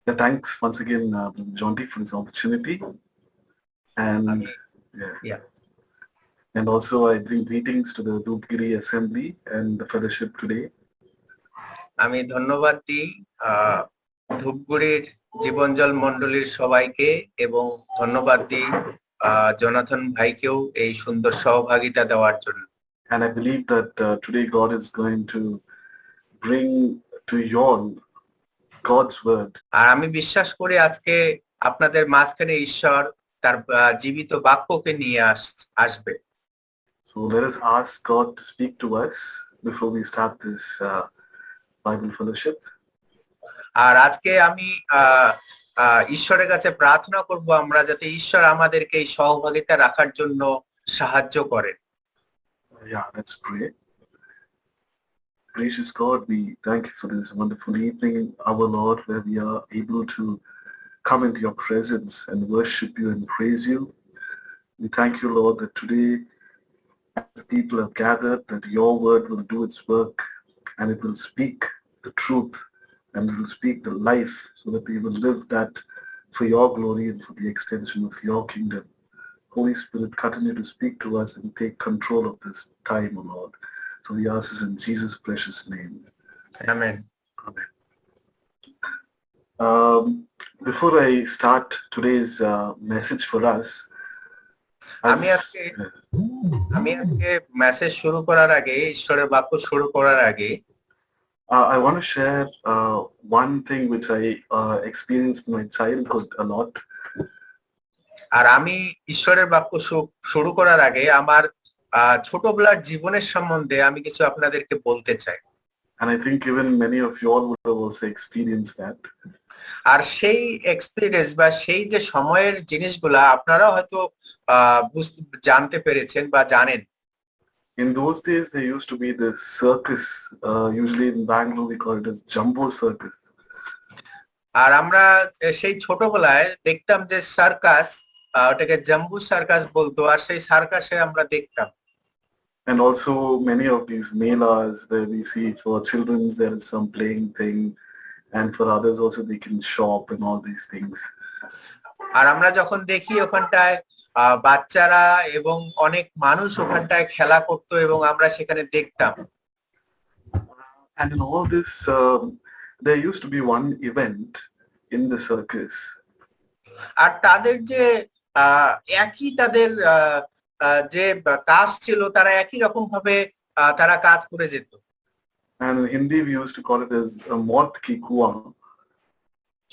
Yeah, thanks once again, Jonty, for this opportunity. And yeah, Yeah. and also I bring greetings to the Dhupgiri Assembly and the fellowship today. আমি ধন্যবাদ দিই ধূপগুড়ির জীবনজল মণ্ডলীর সবাইকে এবং ধন্যবাদ দিই জনাথন ভাইকেও এই সুন্দর সহভাগিতা দেওয়ার জন্য। And I believe that today God is going to bring to you all God's word. আর আমি বিশ্বাস করি আজকে আপনাদের মাঝখানে ঈশ্বর তার জীবিত বাক্যকে নিয়ে আসবে। So let us ask God to speak to us before we start this Bible fellowship. আর আজকে আমি ঈশ্বরের কাছে প্রার্থনা করব আমরা যাতে ঈশ্বর আমাদেরকে এই সহভাগিতা রাখার জন্য সাহায্য করেন। Yeah, let's pray. Gracious God, we thank you for this wonderful evening, our Lord, where we are able to come into your presence and worship you and praise you. We thank you, Lord, that today, as people have gathered, that your word will do its work and it will speak the truth and it will speak the life so that we will live that for your glory and for the extension of your kingdom. Holy Spirit, continue to speak to us and take control of this time, O Lord. So we ask this in Jesus' precious name. Amen. Amen. Before I start today's message for us, আমি আজকে message শুরু করার আগে, ঈশ্বরের বাক্য শুরু করার আগে I want to share one thing which I experienced in my childhood a lot. আর আমি ঈশ্বরের বাক্য শুরু করার আগে আমার ছোটবেলার জীবনের সম্বন্ধে আমি কিছু আপনাদেরকে বলতে চাই। And I think even many of you all would have also experienced that. আর সেই এক্সপেরিয়েন্স বা সেই যে সময়ের জিনিসগুলা আপনারা হয়তো জানতে পেরেছেন বা জানেন। In those days, there used to be this circus. Usually in Bangalore, we call it as Jumbo Circus. আর আমরা সেই ছোটবেলায় দেখতাম যে সার্কাস, ওটাকে জাম্বু সার্কাস বলতো, আর সেই সার্কাসে আমরা দেখতাম। And also many of these melas where we see for children there is some playing thing, and for others also they can shop and all these things. আর আমরা যখন দেখি ওখানটায় বাচ্চারা এবং অনেক মানুষ ওখানটায় খেলা করতো এবং আমরা সেখানে দেখতাম। And in all this, there used to be one event in the circus. আর তাদের যে একই তাদের যে কাজ ছিল, তারা একই রকম ভাবে তারা কাজ করে যেত। And in Hindi we used to call it as a Maut Ki Kuwa.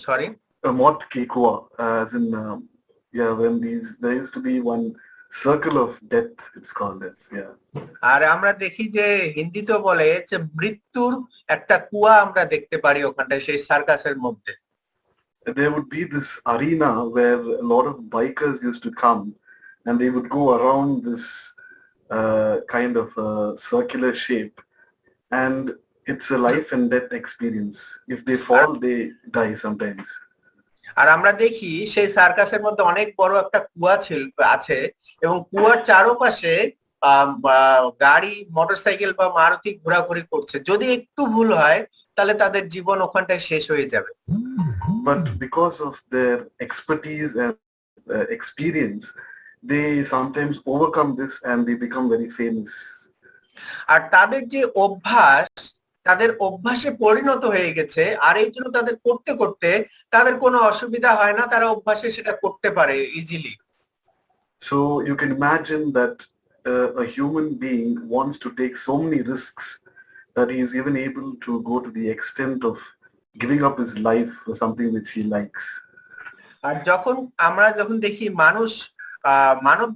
Sorry? A Maut Ki Kuwa, as in when there used to be one circle of death, it's called as, yeah. আর আমরা দেখি যে হিন্দিতে বলে যে মৃত্যুর একটা কুয়া আমরা দেখতে পারি ওখানটায় সেই সার্কাসের মধ্যে। There would be this arena where a lot of bikers used to come and they would go around this kind of circular shape, and it's a life and death experience. If they fall, they die sometimes. আর আমরা দেখি সেই সার্কাসের মধ্যে অনেক বড় একটা কুয়া আছে এবং কুয়ার চারপাশে গাড়ি, মোটরসাইকেল বা মারুতি ঘোরাঘুরি করছে। যদি একটু ভুল হয় তাহলে তাদের জীবন ওখানটায় শেষ হয়ে যাবে। But because of their expertise and experience, they sometimes overcome this and they become very famous. আর তাদের যে অভ্যাস, তাদের অভ্যাসে পরিণত হয়ে গেছে, আর এই জন্য তাদের করতে করতে তাদের কোনো অসুবিধা হয় না, তারা অভ্যাসে সেটা করতে পারে easily. So you can imagine that a human being wants to take so many risks that he is even able to go to the extent of giving up his life for something which he likes. আর আমরা যখন দেখি মানব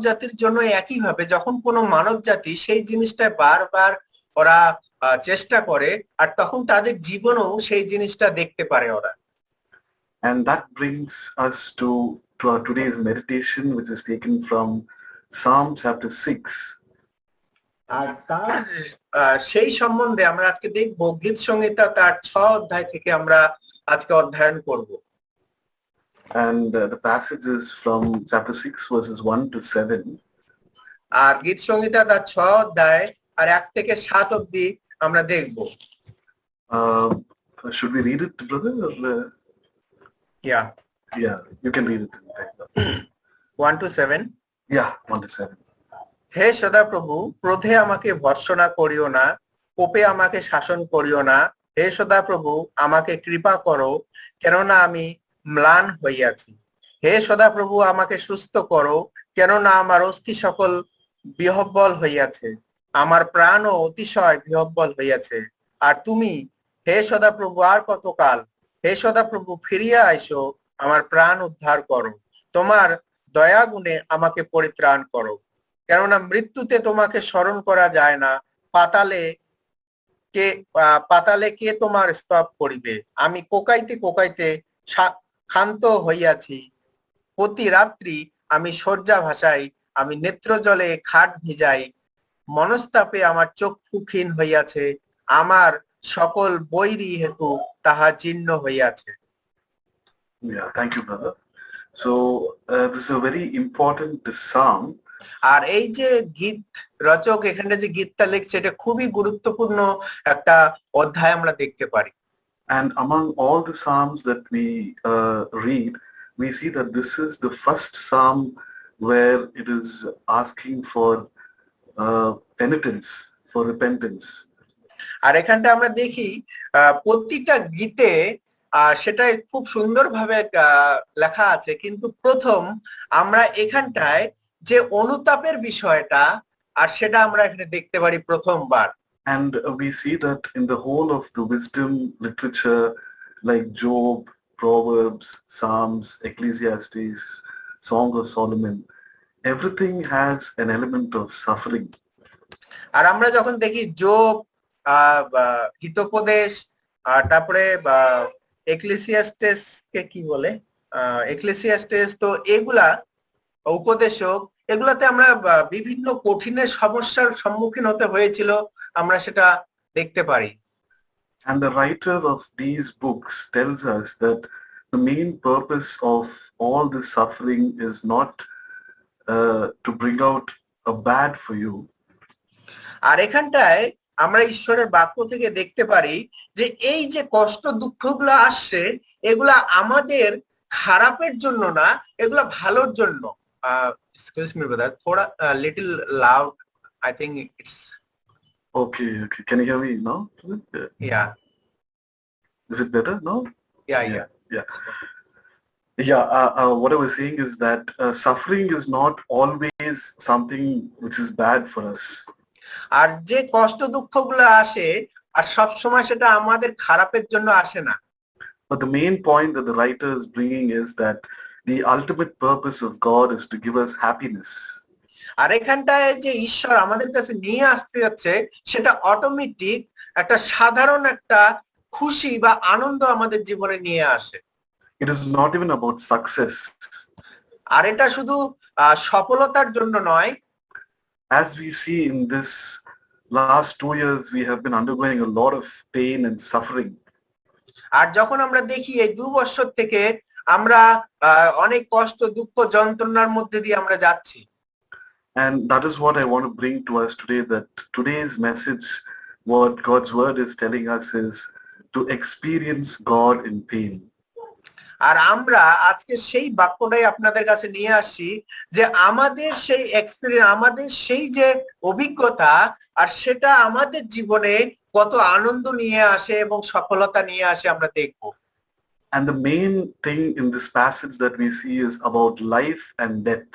জাতির জন্য একই ভাবে যখন কোনো মানব জাতি সেই জিনিসটা বারবার ওরা চেষ্টা করে, আর তখন তাদের জীবনেও সেই জিনিসটা দেখতে পারে ওরা। And that brings us to our today's meditation, which is taken from Psalm chapter 6. আর তার সেই সম্বন্ধে আমরা আজকে দেখবো গীত সংহিতা তার 6 অধ্যায় থেকে আমরা আজকে অধ্যয়ন করব। And the passage is from chapter 6 verses 1 to 7. আর গীত সংহিতা তার 6 অধ্যায় আর 1 থেকে 7 অবধি আমরা দেখব। Should we read it, brother? Or, Yeah. yeah, you can read it. 1 to 7. Yeah, 1 to 7. হে সদাপ্রভু, ক্রোধে আমাকে ভর্ৎসনা করিও না, কোপে আমাকে শাসন করিও না। হে সদাপ্রভু, আমাকে কৃপা করো, কেননা আমি ম্লান হইয়াছি। হে সদাপ্রভু, আমাকে সুস্থ করো, কেননা আমার অস্থি সকল বিহ্বল হইয়াছে, আমার প্রাণও অতিশয় বিহ্বল হইয়াছে। আর তুমি, হে সদাপ্রভু, আর কতকাল? হে সদাপ্রভু, ফিরিয়া আইসো, আমার প্রাণ উদ্ধার করো, তোমার দয়া গুণে আমাকে পরিত্রাণ করো। কেননা মৃত্যুতে তোমাকে স্মরণ করা যায় না, পাতালে কে তোমার স্তব করিবে। আমি কোকাইতে কোকাইতে ক্ষান্ত হইয়াছি, প্রতি রাত্রি আমি শয্যা ভাসাই, আমি নেত্র জলে খাট ভিজাই, মনস্তাপে আমার চক্ষু ক্ষীণ হইয়াছে, আমার সকল বৈরী হেতু তাহা জীর্ণ হইয়াছে। Yeah, thank you, brother. So this is a very important psalm. আর এই যে গীত রচক এখানে যে গীতটা লিখছে, এটা খুবই গুরুত্বপূর্ণ একটা অধ্যায় আমরা দেখতে পারি। And among all the psalms that we read, we see that this is the first psalm where it is asking for penitence, for repentance. আর এখানটা আমরা দেখি প্রতিটা গীতে সেটা খুব সুন্দরভাবে লেখা আছে, কিন্তু প্রথম আমরা এখানটায় যে অনুতাপের বিষয়টা আর সেটা আমরা এখানে দেখতে পারি প্রথমবার। And we see that in the whole of the wisdom literature like Job, Proverbs, Psalms, Ecclesiastes, Song of Solomon, everything has an element of suffering. আর আমরা যখন দেখি যোব, হিতোপদেশ, তারপরে এক্লেসিয়াস্টেস কে কি বলে, এক্লেসিয়াস্টেস, তো এগুলা উপদেশক, এগুলাতে আমরা বিভিন্ন কঠিনের সমস্যার সম্মুখীন হতে হয়েছিল, আমরা সেটা দেখতে পারি। And the writer of these books tells us that the main purpose of all this suffering is not to bring out a bad for you. আর এখানটায় আমরা ঈশ্বরের বাক্য থেকে দেখতে পারি যে এই যে কষ্ট দুঃখগুলো আসছে, এগুলা আমাদের খারাপের জন্য না, এগুলা ভালোর জন্য। Excuse me, brother. Thoda little loud. I think it's okay. Can you hear me now? Yeah. Is it better now? Yeah. What I was saying is that suffering is not always something which is bad for us. আর যে কষ্ট দুঃখগুলো আসে, আর সব সময় সেটা আমাদের খারাপের জন্য আসে না। But the main point that the writer is bringing is that the ultimate purpose of God is to give us happiness. আর এখানটায় যে ঈশ্বর আমাদের কাছে নিয়ে আসতে যাচ্ছে, সেটা অটোমেটিক একটা সাধারণ একটা খুশি বা আনন্দ আমাদের জীবনে নিয়ে আসে। It is not even about success. আর এটা শুধু সফলতার জন্য নয়। As we see in this last 2 years, we have been undergoing a lot of pain and suffering. আর যখন আমরা দেখি এই 2 বছর থেকে আমরা অনেক কষ্ট, দুঃখ, যন্ত্রণার মধ্যে দিয়ে আমরা যাচ্ছি। And that is what I want to bring to us today, that today's message, what God's word is telling us is to experience God in pain. আর আমরা আজকে সেই বাক্যটাই আপনাদের কাছে নিয়ে আসি যে আমাদের সেই এক্সপেরিয়েন্স, আমাদের সেই যে অভিজ্ঞতা, আর সেটা আমাদের জীবনে কত আনন্দ নিয়ে আসে এবং সফলতা নিয়ে আসে আমরা দেখব। And the main thing in this passage that we see is about life and death.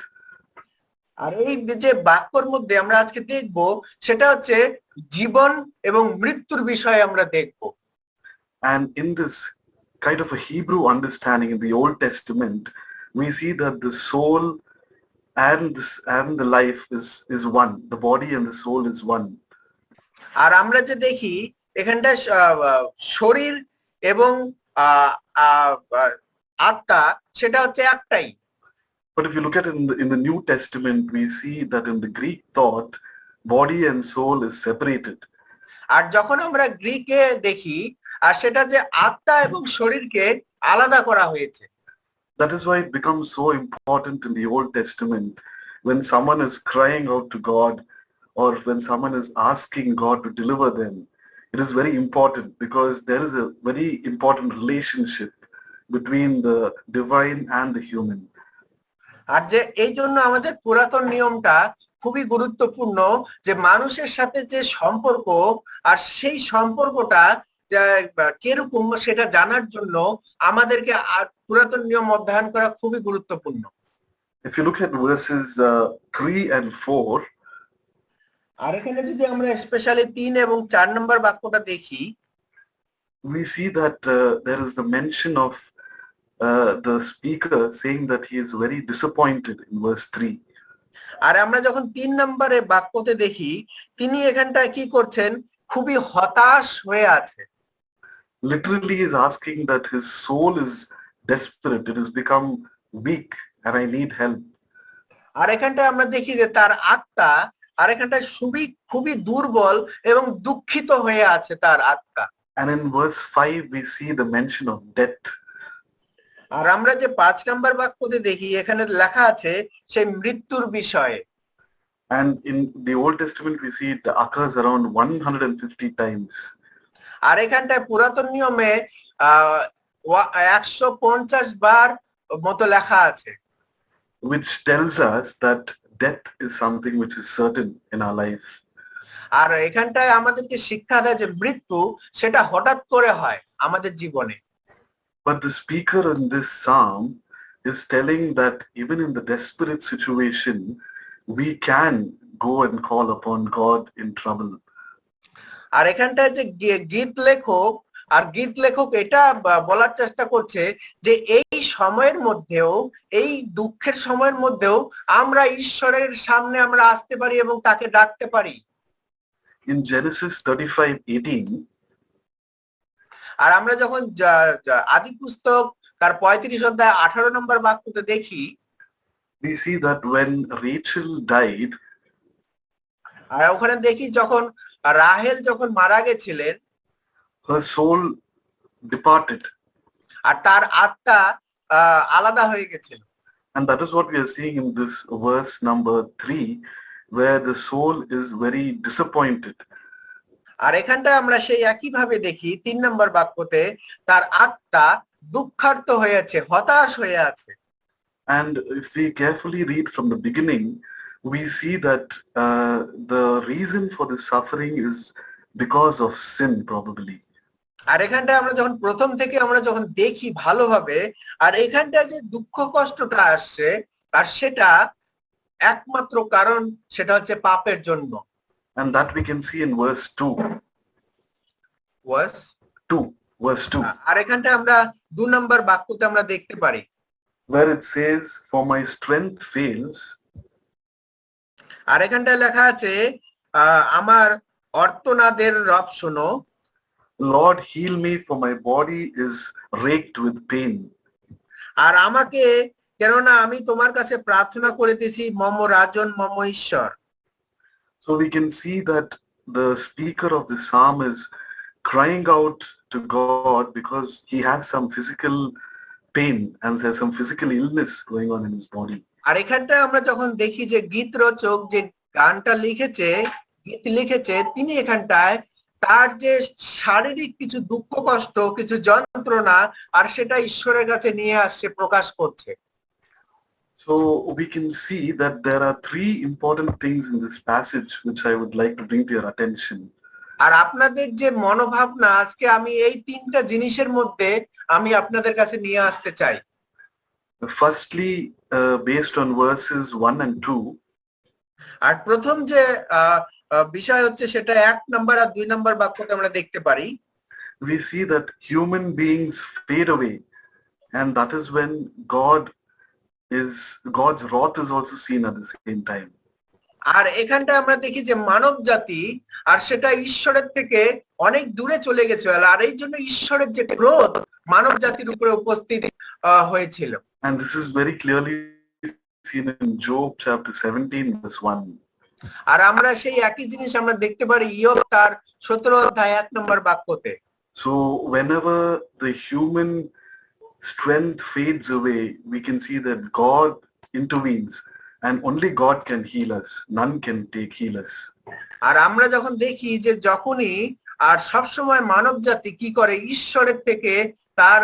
আর এই যে বাক্যর মধ্যে আমরা আজকে দেখব সেটা হচ্ছে জীবন এবং মৃত্যুর বিষয়ে আমরা দেখব। And in this kind of a Hebrew understanding in the Old Testament, we see that the soul and the life is one. The body and the soul is one. আর আমরা যে দেখি এখানটা শরীর এবং আত্মা সেটা হচ্ছে একটাই। But if you look at in the New Testament, we see that in the Greek thought, body and soul is separated. আর যখন আমরা গ্রিকে দেখি, আর সেটা যে আত্মা এবং শরীরকে আলাদা করা হয়েছে। That is why it becomes so important in the Old Testament when someone is crying out to God, or when someone is asking God to deliver them. it is very important because there is a very important relationship between the divine and the human. আর যে এই জন্য আমাদের পুরাতন নিয়মটা খুবই গুরুত্বপূর্ণ, যে মানুষের সাথে যে সম্পর্ক, আর সেই সম্পর্কটা কিরকম সেটা জানার জন্য আমাদেরকে পুরাতন নিয়ম অধ্যয়ন করা খুবই গুরুত্বপূর্ণ। If you look at verses 3 and 4, আর এখানে যদি আমরা স্পেশালি 3 এবং 4 নম্বর বাক্যটা দেখি, we see that there is the mention of the speaker saying that he is very disappointed in verse 3. আর আমরা যখন 3 নম্বরে বাক্যতে দেখি, তিনি এখানটায় কি করছেন, খুবই হতাশ হয়ে আছে। Literally is asking that his soul is desperate, it has become weak and I need help. আর এখানটায় আমরা দেখি যে তার আত্মা আর এখানটায় খুবই দুর্বল এবং দুঃখিত হয়ে আছে তার আত্মা। And in verse 5 we see the mention of death. আর আমরা যে 5 নম্বর বাক্যতে দেখি, এখানে লেখা আছে সেই মৃত্যুর বিষয়ে। And in the Old Testament we see it occurs around 150 times. আর এখানটায় পুরাতন নিয়মে 150 বার মতো লেখা আছে, which tells us that death is something which is certain in our life. আর এখানটায় আমাদেরকে শিক্ষা দেয় যে মৃত্যু সেটা হঠাৎ করে হয় আমাদের জীবনে। But the speaker in this psalm is telling that even in the desperate situation, we can go and call upon God in trouble. আর এখানটায় যে গীত লেখক এটা বলার চেষ্টা করছে যে এই সময়ের মধ্যেও, এই দুঃখের সময়ের মধ্যেও আমরা ঈশ্বরের সামনে আমরা আসতে পারি এবং তাকে ডাকতে পারি। In Genesis 35:18, আর আমরা যখন আদি পুস্তক তার 35 অধ্যায় 18 নম্বর বাক্যতে দেখি, we see that when Rachel died, আর ওখানে দেখি যখন রাহেল যখন মারা গেছিলেন, her soul departed. আর তার আত্মা আলাদা হয়ে গেছিল। And that is what we are seeing in this verse number 3, where the soul is very disappointed. আর এখানটায় আমরা সেই একই ভাবে দেখি 3 নম্বর বাক্যতে তার আত্মা দুঃখার্ত হয়ে আছে, হতাশ হয়ে আছে। And if we carefully read from the beginning, we see that the reason for the suffering is because of sin, probably. আর এখানটায় আমরা যখন প্রথম থেকে আমরা যখন দেখি ভালোভাবে, আর এখানটায় যে দুঃখ কষ্টটা আসছে, আর সেটা একমাত্র কারণ সেটা হচ্ছে পাপের জন্য। And that we can see in verse 2. Verse 2. আর এখানটায় আমরা 2 নম্বর বাক্যতে আমরা দেখতে পারি, where it says, for my strength fails. আর এখানটায় লেখা আছে আমার অর্তনাদের রব শোনো। Lord, heal me, for my body is racked with pain. আর আমাকে, কেননা আমি তোমার কাছে প্রার্থনা করিতেছি, মম রাজন মম ঈশ্বর। So we can see that the speaker of the psalm is crying out to God because he has some physical pain and there's some physical illness going on in his body. আর এখানটায় আমরা যখন দেখি যে গীত রচক যে গানটা গীত লিখেছে, তিনি এখানটায় তার যে শারীরিক কিছু দুঃখ কষ্ট, কিছু যন্ত্রণা, আর সেটা ঈশ্বরের কাছে নিয়ে আসছে, প্রকাশ করছে। So we can see that there are 3 important things in this passage which I would like to bring to your attention. আর আপনাদের যে মনোভাবনা, আজকে আমি এই 3টা জিনিসের মধ্যে আমি আপনাদের কাছে নিয়ে আসতে চাই। Firstly, based on verses 1 and 2, আর প্রথম যে বিষয় হচ্ছে সেটা 1 নম্বর আর 2 নম্বর বাক্যতে আমরা দেখতে পারি, we see that human beings fade away, and that is when God's wrath is also seen at the same time. আর এখানটা আমরা দেখি যে মানব জাতি আর সেটা ঈশ্বরের থেকে অনেক দূরে চলে গেছে, আর এই জন্য ঈশ্বরের যে ক্রোধ মানব জাতির উপরে উপস্থিত হয়েছিল। And this is very clearly seen in Job chapter 17 verse 1. আর আমরা সেই একই জিনিস আমরা দেখতে পারি ইয়োব তার 17 অধ্যায় 1 নম্বর বাক্যতে। So whenever the human strength fades away, we can see that God intervenes, and only God can heal us. None can heal us. আর আমরা যখন দেখি যে যখনই আর সব সময় মানব জাতি কি করে, ঈশ্বরের থেকে তার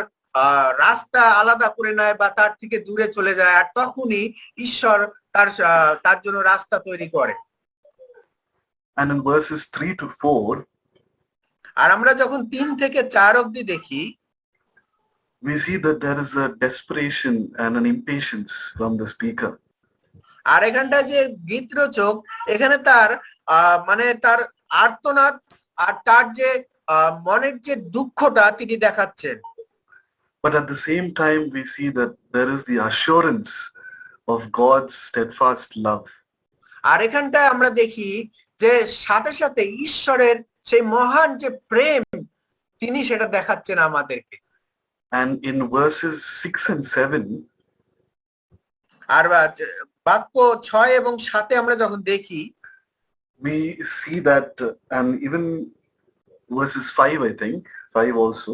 রাস্তা আলাদা করে নেয় বা তার থেকে দূরে চলে যায়, আর তখনই ঈশ্বর তার জন্য রাস্তা তৈরি করে। And in verses 3 to 4, আর আমরা যখন 3 থেকে 4 অবধি দেখি, we see that there is a desperation and an impatience from the speaker. আর এখানটা যে গীত রচক, এখানে তার মানে তার আর্তনাদ আর তার যে মনের যে দুঃখটা তিনি দেখাচ্ছেন। But at the same time, we see that there is the assurance of God's steadfast love. আর এখানটায় আমরা দেখি যে সাথে সাথে ঈশ্বরের সেই মহান যে প্রেম, তিনি সেটা দেখাচ্ছেন আমাদেরকে। And in verses 6 and 7, আর বাক্য 6 এবং 7 আমরা যখন দেখি, we see that, and even verses 5, I think, 5 also,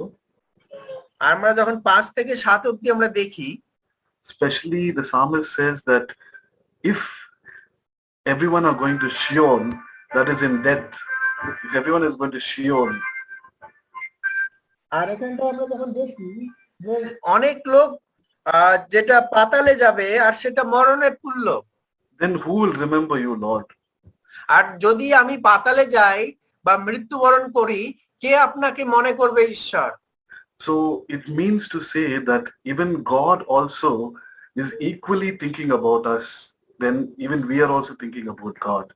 আমরা যখন 5 থেকে 7 অবধি আমরা দেখি, especially the psalmist says that if everyone are going to Sheol, that is in death, if everyone is going to Sheol, আর এখানটা আমরা যখন দেখি যে অনেক লোক যেটা পাতালে যাবে আর সেটা মরণের তুল্য, then who will remember you, Lord? আর যদি আমি পাতালে যাই বা মৃত্যুবরণ করি, কে আপনাকে মনে করবে ঈশ্বর? So it means to say that even God also is equally thinking about us, then even we are also thinking about God.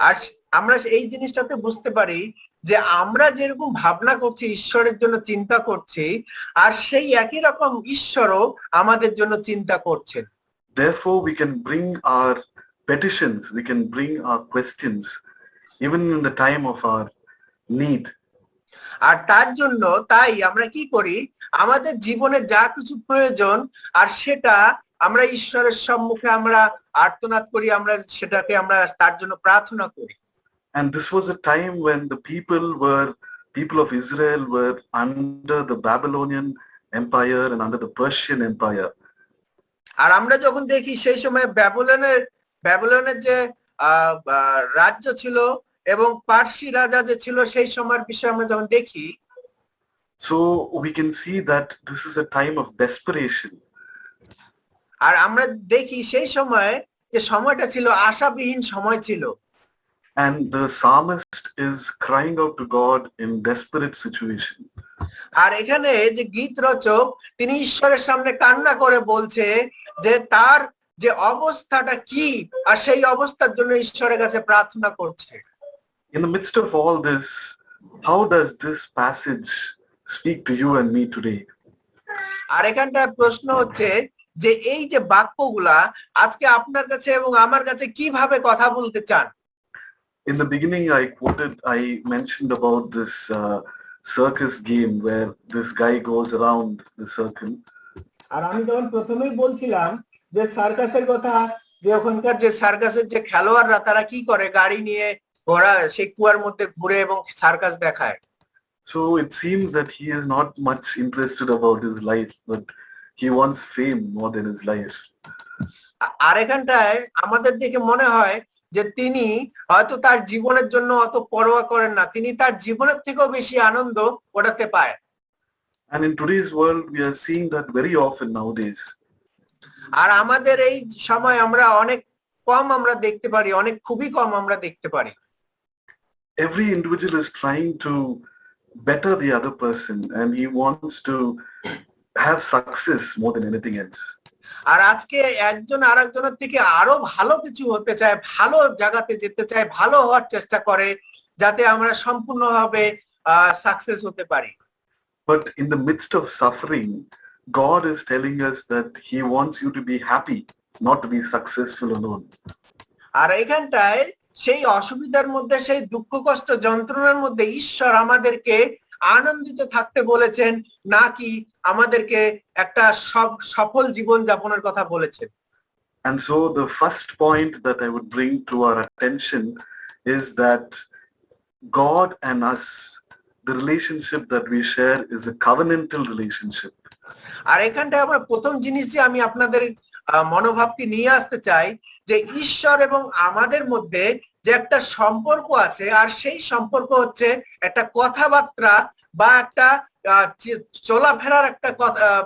আর আমরা এই জিনিসটাতে বুঝতে পারি যে আমরা যেরকম ভাবনা করছি, ঈশ্বরের জন্য চিন্তা করছি, আর সেই একই রকম ঈশ্বরও আমাদের জন্য চিন্তা করছেন। Therefore we can bring our petitions, we can bring our questions even in the time of our need. আর তার জন্য তাই আমরা কি করি, আমাদের জীবনে যা কিছু প্রয়োজন আর সেটা আমরা ঈশ্বরের সম্মুখে আমরা আর্তনাদ করি, আমরা সেটাকে আমরা তার জন্য প্রার্থনা করি। And this was a time when the people of Israel were under the Babylonian Empire and under the Persian Empire. আর আমরা যখন দেখি সেই সময় ব্যাবিলনের যে রাজ্য ছিল এবং পার্সি রাজা যে ছিল, সেই সময়ের বিষয়ে আমরা যখন দেখি, so we can see that this is a time of desperation. আর আমরা দেখি সেই সময় যে সময়টা ছিল আশাবিহীন সময় ছিল। And the psalmist is crying out to God in desperate situation. আর এখানে যে গীত রচক, তিনি ঈশ্বরের সামনে কান্না করে বলছে যে তার যে অবস্থাটা কি, আর সেই অবস্থার জন্য ঈশ্বরের কাছে প্রার্থনা করছে। In the midst of all this, how does this passage speak to you and me today? আর এখানটা প্রশ্ন হচ্ছে যে এই যে বাক্যগুলা আজকে আপনার কাছে এবং আমার কাছে কিভাবে কথা বলতে চান? In the beginning, I mentioned about this circus game where this guy goes around the circle. আর আমি যখন প্রথমেই বলছিলাম যে সার্কাসের কথা, যে ওখানকার যে সার্কাসের যে খেলোয়াড়রা তারা কি করে, গাড়ি নিয়ে ঘোড়া সেই কুয়ার মধ্যে ঘুরে এবং সার্কাস দেখায়। So it seems that he is not much interested about his life, but he wants fame more than his life. আর এখানটায় আমাদের দেখে মনে হয় যে তিনি হয়তো তার জীবনের জন্য অত পরোয়া করেন না, তিনি তার জীবনের থেকেও বেশি আনন্দ ওটাতে পায়। And in today's world, we are seeing that very often nowadays. আর আমাদের এই সময় আমরা অনেক কম আমরা দেখতে পারি, খুবই কম আমরা দেখতে পারি। Every individual is trying to better the other person, and he wants to have success more than anything else. আর আজকে একজন আরেকজনের থেকে আরো ভালো কিছু হতে চায়, ভালো জায়গাতে যেতে চায়, ভালো হওয়ার চেষ্টা করে, যাতে আমরা সম্পূর্ণভাবে সাকসেস হতে পারি। But in the midst of suffering, God is telling us that he wants you to be happy, not to be successful alone. আর এখানটায় সেই অসুবিধার মধ্যে, সেই দুঃখ কষ্ট যন্ত্রণার মধ্যে ঈশ্বর আমাদেরকে আনন্দিত থাকতে বলেছেন, নাকি আমাদেরকে একটা সফল জীবন যাপনের কথা বলেছেন। And so the first point that I would bring to our attention is that God and us, the relationship that we share is a covenantal relationship. আর এখানটায় আমরা প্রথম জিনিস যে আমি আপনাদের মনোভাবকে নিয়ে আসতে চাই যে ঈশ্বর এবং আমাদের মধ্যে যে একটা সম্পর্ক আছে, আর সেই সম্পর্ক হচ্ছে একটা কথাবার্তা বা একটা চলাফেরার একটা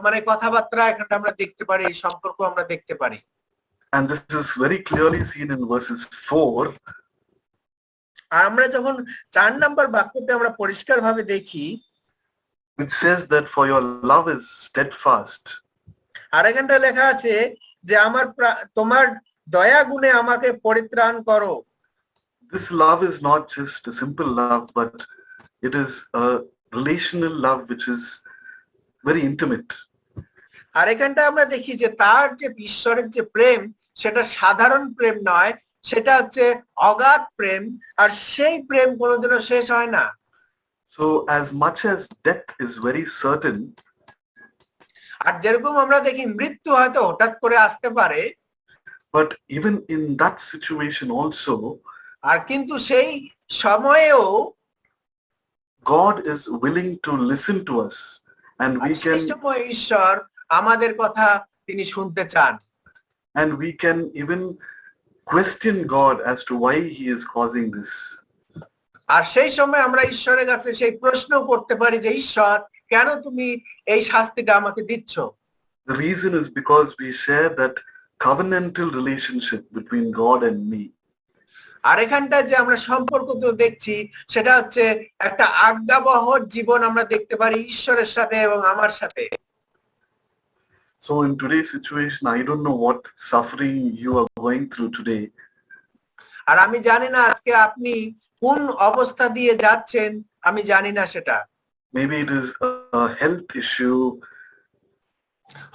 মানে কথাবার্তা এখানে আমরা দেখতে পারি, এই সম্পর্ক আমরা দেখতে পারি। And this is very clearly seen in verses 4. আর আমরা যখন 4 নম্বর বাক্যতে আমরা পরিষ্কারভাবে দেখি, which says that for your love is steadfast. আর এখানটা লেখা আছে যে তোমার দয়া গুণে আমাকে পরিত্রাণ করো। This love is not just a simple love, but it is a relational love which is very intimate. আর এখানটা আমরা দেখি যে তার যে ঈশ্বরের যে প্রেম, সেটা সাধারণ প্রেম নয়, সেটা হচ্ছে অগাধ প্রেম, আর সেই প্রেম কোনোদিনও শেষ হয় না। So as much as death is very certain, আর যেরকম আমরা দেখি মৃত্যু হয়তো হঠাৎ করে আসতে পারে, but even in that situation also, আর কিন্তু সেই সময়েও God is willing to listen to us, and we সেই can সময় ঈশ্বর আমাদের কথা তিনি শুনতে চান, and we can even question God as to why he is causing this. আর সেই সময় আমরা ঈশ্বরের কাছে সেই প্রশ্ন করতে পারি যে ঈশ্বর, কেন তুমি এই শাস্তিটা আমাকে দিচ্ছ? The reason is because we share that covenantal relationship between God and me. আর এখানটা যে আমরা সম্পর্ক তো দেখছি, সেটা হচ্ছে একটা আজ্ঞাবহ জীবন আমরা দেখতে পারি ঈশ্বরের সাথে এবং আমার সাথে। So in today's situation, I don't know what suffering you are going through today. আর আমি জানি না আজকে আপনি কোন অবস্থা দিয়ে যাচ্ছেন, আমি জানি না সেটা। Maybe it is a health issue.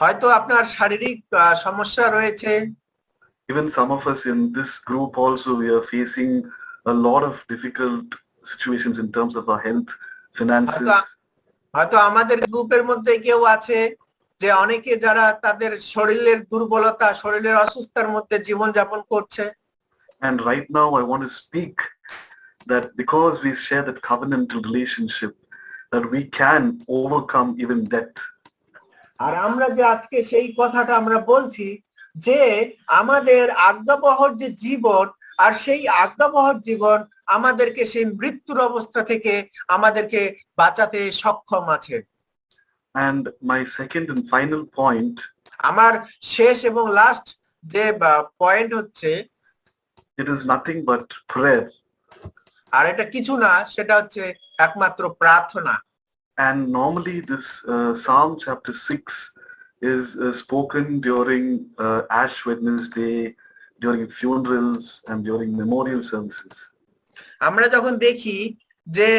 হয়তো আপনার শারীরিক সমস্যা রয়েছে। Even some of us in this group also, we are facing a lot of difficult situations in terms of our health, finances. হয়তো আমাদের গ্রুপের মধ্যে কেউ আছে যে অনেকে যারা তাদের শরীরের দুর্বলতা, শরীরের অসুস্থতার মধ্যে জীবন যাপন করছে। And right now I want to speak that because we share that covenantal relationship, that we can overcome even death. আর আমরা যে আজকে সেই কথাটা আমরা বলছি যে আমাদের আজ্ঞাবহ যে জীবন, আর সেই আজ্ঞাবহ জীবন আমাদেরকে সেই মৃত্যুর অবস্থা থেকে আমাদেরকে বাঁচাতে সক্ষম আছে। And my second and final point, আমার শেষ এবং লাস্ট যে পয়েন্ট হচ্ছে, it is nothing but prayer. আর এটা কিছু না, সেটা হচ্ছে একমাত্র প্রার্থনা। And normally this Psalm chapter 6 is spoken during Ash Wednesday, during funerals and during memorial services. আমরা যখন দেখি যে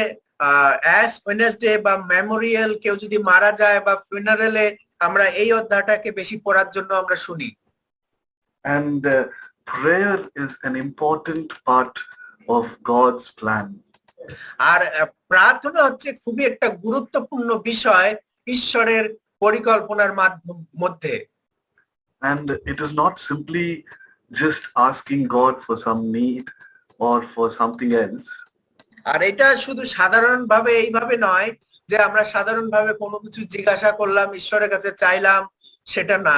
অ্যাশ ওয়েডনেসডে বা মেমোরিয়াল, কেউ যদি মারা যায় বা ফুনারেলে, আমরা এই অধ্যায়টাকে বেশি পড়ার জন্য আমরা শুনি। And prayer is an important part of God's plan. আর প্রার্থনা হচ্ছে খুবই একটা গুরুত্বপূর্ণ বিষয় ঈশ্বরের পরিকল্পনার মধ্যে। And it is not simply just asking God for some need or for something else. আর এটা শুধু সাধারণভাবে এইভাবে নয় যে আমরা সাধারণভাবে কোনো কিছু জিজ্ঞাসা করলাম, ঈশ্বরের কাছে চাইলাম, সেটা না।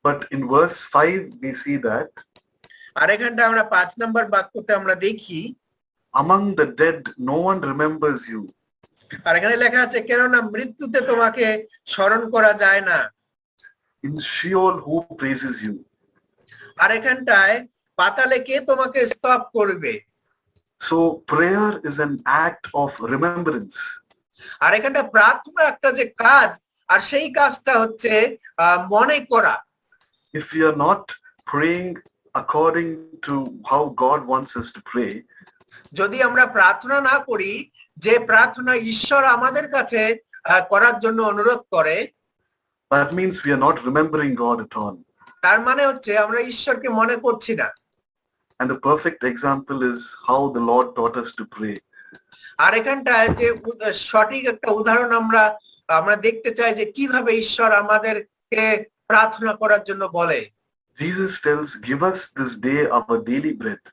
But in verse 5 we see that আর এখানটা আমরা 5 নম্বর বাক্যতে আমরা দেখি, among the dead no one remembers you. আর এখানে লেখা আছে, কেননা মৃত্যুতে তোমাকে স্মরণ করা যায় না। In Sheol who praises you? আর এখানটায় পাতালে কে তোমাকে স্তব করবে? So prayer is an act of remembrance. আর এখানটা প্রার্থনা একটা যে কাজ, আর সেই কাজটা হচ্ছে মনে করা। If we are not praying according to how God wants us to pray, যদি আমরা প্রার্থনা না করি যে প্রার্থনা ঈশ্বর আমাদের কাছে করার জন্য অনুরোধ করে, that means we are not remembering God at all. তার মানে হচ্ছে আমরা ঈশ্বরকে মনে করছি না। And the perfect example is how the Lord taught us to pray. আর এখানটায় যে সঠিক একটা উদাহরণ আমরা দেখতে চাই যে কিভাবে ঈশ্বর আমাদেরকে প্রার্থনা করার জন্য বলে। Jesus tells, give us this day our daily bread.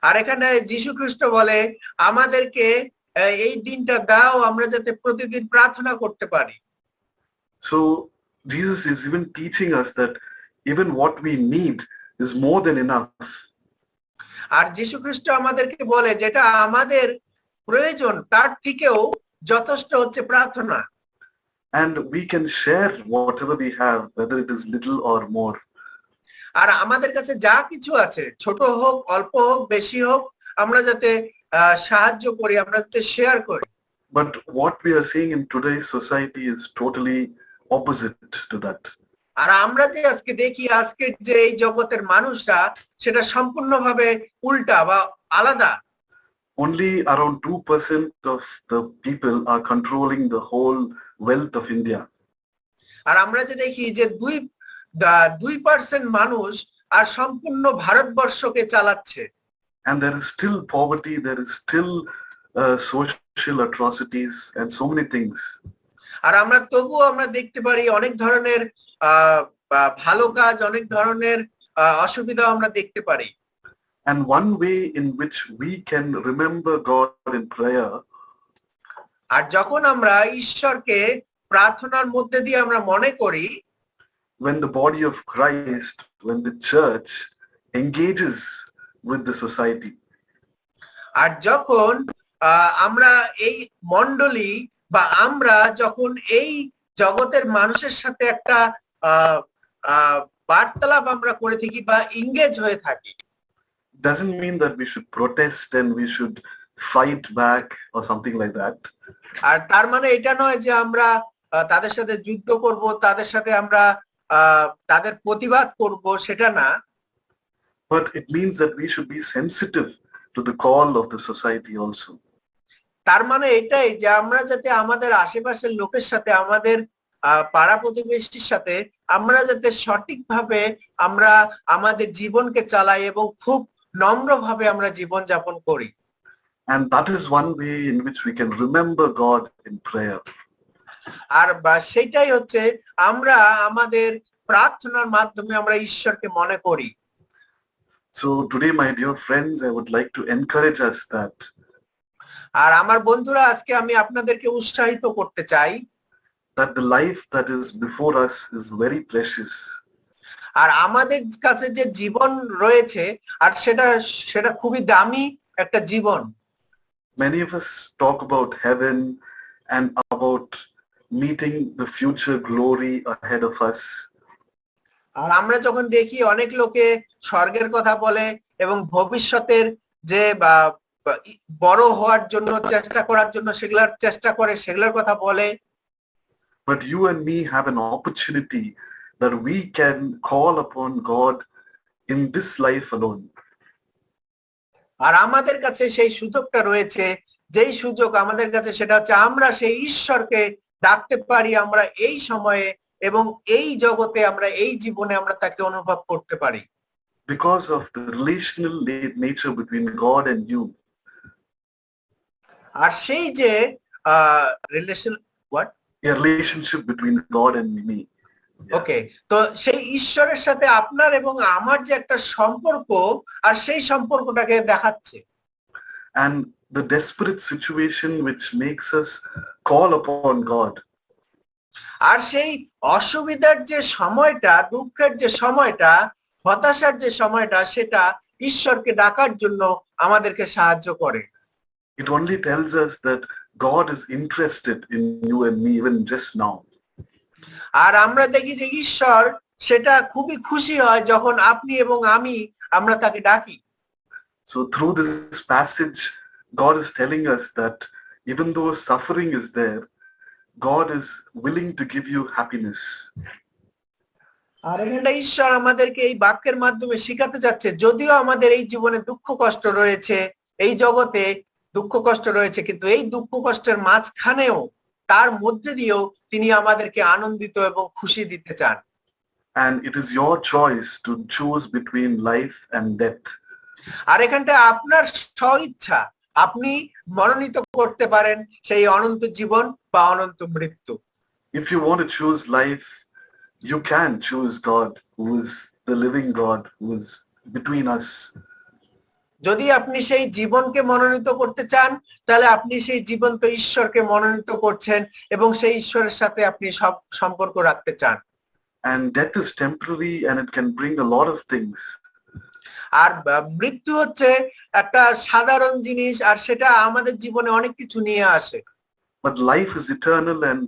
আর এখানে যীশু খ্রিস্ট বলে, আমাদেরকে এই দিনটা দাও, আমরা যাতে প্রতিদিন প্রার্থনা করতে পারি। So Jesus is even teaching us that even what we need is more than enough. আর যীশু খ্রিস্ট আমাদেরকে বলে যেটা আমাদের প্রয়োজন তার থেকেও যথেষ্ট হচ্ছে প্রার্থনা। And we can share whatever we have, whether it is little or more. আর আমাদের কাছে যা কিছু আছে, ছোট হোক, অল্প হোক, বেশি হোক, আমরা যাতে সাহায্য করি, আমরা যাতে শেয়ার করি। But what we are seeing in today's society is totally opposite to that. আর আমরা যে আজকে দেখি, আজকের যে এই জগতের মানুষরা, সেটা সম্পূর্ণভাবে উল্টা বা আলাদা। Only around 2% of the people are controlling the whole wealth of India. আর আমরা যে দেখি যে 2% মানুষ আর সম্পূর্ণ ভারতবর্ষকে চালাচ্ছে। And there is still poverty, there is still social atrocities and so many things. আর আমরা তবুও আমরা দেখতে পারি অনেক ধরনের ভালো কাজ, অনেক ধরনের অসুবিধা আমরা দেখতে পারি। And one way in which we can remember God in prayer, আর যখন আমরা ঈশ্বরকে প্রার্থনার মধ্যে দিয়ে আমরা মনে করি, when the body of Christ, when the church engages with the society. আর যখন আমরা এই মণ্ডলী বা আমরা যখন এই জগতের মানুষের সাথে একটা বার্তালাপ আমরা করে থাকি বা এঙ্গেজ হয়ে থাকি, doesn't mean that we should protest and we should fight back or something like that. আর তার মানে এটা নয় যে আমরা তাদের সাথে যুদ্ধ করব, তাদের সাথে আমরা তাদের প্রতিবাদ করব, সেটা না। But it means that we should be sensitive to the call of the society also. তার মানে এটাই যে আমরা যাতে আমাদের আশেপাশের লোকের সাথে, আমাদের পাড়া প্রতিবেশীর সাথে আমরা যাতে সঠিকভাবে আমরা আমাদের জীবনকে চালাই এবং খুব নম্রভাবে আমরা জীবন যাপন করি। And that is one way in which we can remember God in prayer. আর সেটাই হচ্ছে আমরা আমাদের প্রার্থনার মাধ্যমে আমরা ঈশ্বরকে মনে করি। So today, my dear friends, I would like to encourage us that আর আমার বন্ধুরা, আজকে আমি আপনাদেরকে উৎসাহিত করতে চাই that the life that is before us is very precious. আর আমাদের কাছে যে জীবন রয়েছে আর সেটা খুবই দামি একটা জীবন। Many of us talk about heaven and about meeting the future glory ahead of us. আর আমরা যখন দেখি অনেক লোকে স্বর্গের কথা বলে এবং ভবিষ্যতের যে বড় হওয়ার জন্য চেষ্টা করার জন্য সেগুলোর কথা বলে। But you and me have an opportunity that we can call upon God in this life alone. আর আমাদের কাছে সেই সুযোগটা রয়েছে, যেই সুযোগ আমাদের কাছে সেটা হচ্ছে আমরা সেই ঈশ্বরকে ডাকতে পারি আমরা এই সময়ে এবং এই জগতে, আমরা এই জীবনে আমরা তাকে অনুভব করতে পারি। Because of the relational nature between God and you. আর সেই যে relationship between God and me. ওকে, তো সেই ঈশ্বরের সাথে আপনার এবং আমার যে একটা সম্পর্ক, আর সেই সম্পর্কটাকে দেখাচ্ছে। And the desperate situation which makes us call upon God. আর সেই অসুবিধার যে সময়টা, দুঃখের যে সময়টা, হতাশার যে সময়টা, সেটা ঈশ্বরকে ডাকার জন্য আমাদেরকে সাহায্য করে। It only tells us that God is interested in you and me even just now. আর আমরা দেখি যে ঈশ্বর সেটা খুবই খুশি হয় যখন আপনি এবং আমরা তাকে ডাকি। So through this passage, God is telling us that even though suffering is there, God is willing to give you happiness. আর এখানটা ঈশ্বর আমাদেরকে এই বাক্যের মাধ্যমে শিখাতে যাচ্ছে, যদিও আমাদের এই জীবনে দুঃখ কষ্ট রয়েছে, এই জগতে দুঃখ কষ্ট রয়েছে, কিন্তু এই দুঃখ কষ্টের মাঝখানেও, তার মধ্যে দিয়েও তিনি আমাদেরকে আনন্দিত এবং খুশি দিতে চান। And it is your choice to choose between life and death. আর এখানটা আপনার স্বইচ্ছা, আপনি মনোনীত করতে পারেন সেই অনন্ত জীবন বা অনন্ত মৃত্যু। If you want to choose life, you can choose God, who is the living God, who is between us. যদি আপনি সেই জীবনকে মনোনীত করতে চান, তাহলে আপনি সেই জীবন্ত ঈশ্বরকে মনোনীত করছেন এবং সেই ঈশ্বরের সাথে আপনি সব সম্পর্ক রাখতে চান। And death is temporary and it can bring a lot of things. আর মৃত্যু হচ্ছে একটা সাধারণ জিনিস, আর সেটা আমাদের জীবনে অনেক কিছু নিয়ে আসে। But life is eternal and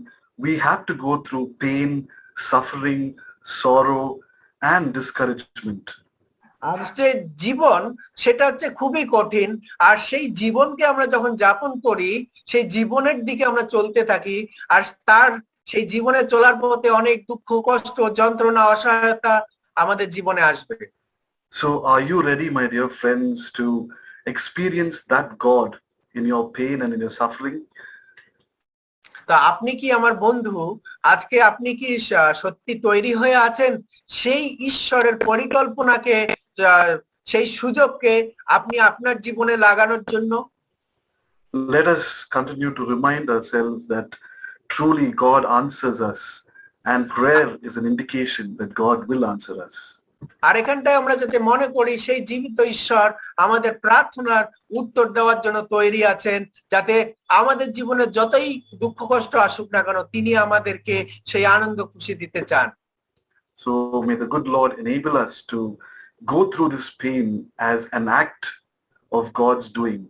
we have to go through pain, suffering, sorrow, and discouragement. আর যে জীবন সেটা হচ্ছে খুবই কঠিন, আর সেই জীবনকে আমরা যখন যাপন করি সেই জীবনের দিকে আমরা চলতে থাকি, আর তার সেই জীবনে চলার পথে অনেক দুঃখ, কষ্ট, যন্ত্রণা, অসহায়তা আমাদের জীবনে আসবে। So are you ready, my dear friends, to experience that God in your pain and in your suffering? তা আপনি কি আমার বন্ধু, আজকে আপনি কি সত্যি তৈরি হয়ে আছেন সেই ঈশ্বরের পরিকল্পনাকে, সেই সুযোগকে আপনি আপনার জীবনে লাগানোর জন্য? Let us continue to remind ourselves that truly God answers us, and prayer is an indication that God will answer us. আর এখানটায় আমরা যাতে মনে করি সেই জীবিত ঈশ্বর আমাদের প্রার্থনার উত্তর দেওয়ার জন্য তৈরি আছেন, যাতে আমাদের জীবনে যতই দুঃখ কষ্ট আসুক না কেন তিনি আমাদেরকে সেই আনন্দ খুশি দিতে চান। So may the good Lord enable us to go through this pain as an act of God's doing.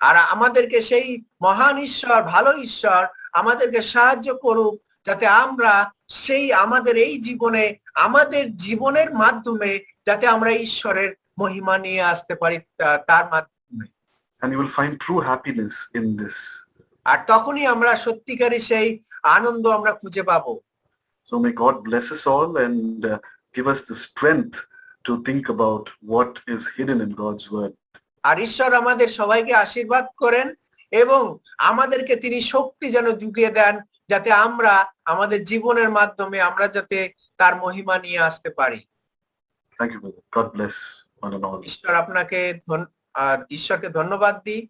আর আমাদেরকে সেই মহান ঈশ্বর, ভালো ঈশ্বর আমাদেরকে সাহায্য করুক, যাতে আমরা সেই আমাদের এই জীবনে, আমাদের জীবনের মাধ্যমে যাতে আমরা ঈশ্বরের মহিমা নিয়ে আসতে পারি তার মাধ্যমে। And you will find true happiness in this. আর তখনই আমরা সত্যিকারই সেই আনন্দ আমরা খুঁজে পাবো। So may God bless us all and give us the strength to think about what is hidden in God's word. আর ঈশ্বর আমাদের সবাইকে আশীর্বাদ করেন এবং আমাদেরকে তিনি শক্তি যেন জুগিয়ে দেন, যাতে আমরা আমাদের জীবনের মাধ্যমে আমরা যাতে তার মহিমা নিয়ে আসতে পারি। Thank you, brother. God bless one and all. ঈশ্বরকে ধন্যবাদ দিই।